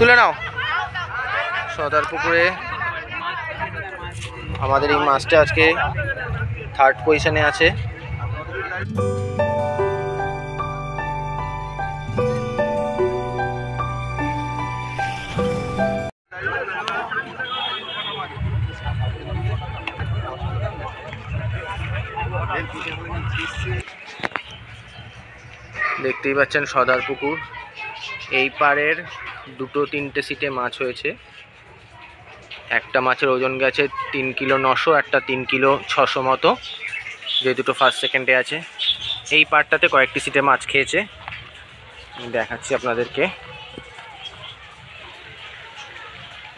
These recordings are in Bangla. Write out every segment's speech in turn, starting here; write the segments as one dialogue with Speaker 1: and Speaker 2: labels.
Speaker 1: তুলে নাও। সদার পুকুরে আমাদের এই মাছটা আজকে 3rd পজিশনে আছে। দেখতেই পাচ্ছেন সদার পুকুর। এই পাড়ের 2-3টে সিটে মাছ হয়েছে। একটা মাছের ওজন গেছে 3 কিলো 900, একটা 3 কিলো 600 মতো, যে দুটো ফার্স্ট সেকেন্ডে আছে। এই পাড়টাতে কয়েকটি সিটে মাছ খেয়েছে, আমি দেখাচ্ছি আপনাদেরকে।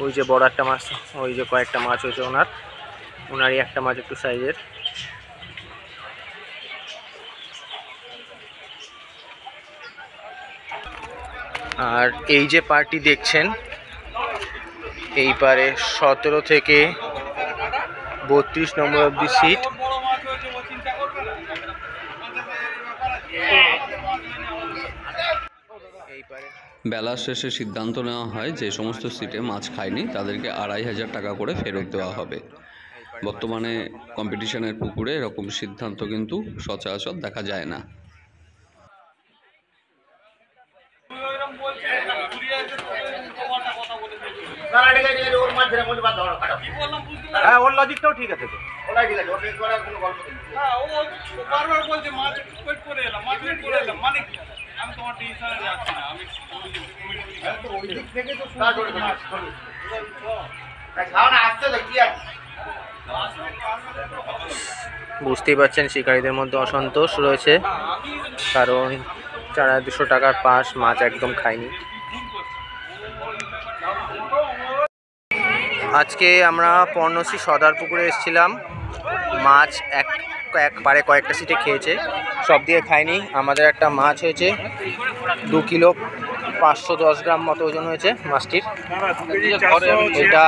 Speaker 1: ওই যে বড় একটা মাছ, ওই যে কয়েকটা মাছ হয়েছে ওনারই একটা মাছ একটু সাইজের। আর এই যে পার্টি দেখছেন, এই পারে 17 থেকে 32 নম্বর অব্দি সিট।
Speaker 2: বেলা শেষে সিদ্ধান্ত নেওয়া হয় যে সমস্ত সিটে মাছ খায়নি তাদেরকে 2500 টাকা করে ফেরত দেওয়া হবে। বর্তমানে কম্পিটিশনের পুকুরে এরকম সিদ্ধান্ত কিন্তু সচরাচর দেখা যায় না।
Speaker 1: হ্যাঁ, ওর লজিকটাও ঠিক আছে তো। বুঝতেই পারছেন শিকারীদের মধ্যে অসন্তোষ রয়েছে, কারণ 4200 টাকার পাস মাছ একদম খায়নি। আজকে আমরা পর্ণশ্রী সদার পুকুরে এসেছিলাম। মাছ এক পারে কয়েকটা সিটে খেয়েছে, সব দিয়ে খায়নি। আমাদের একটা মাছ হয়েছে 2 কিলো 510 গ্রাম মতো ওজন হয়েছে মাছটির। এটা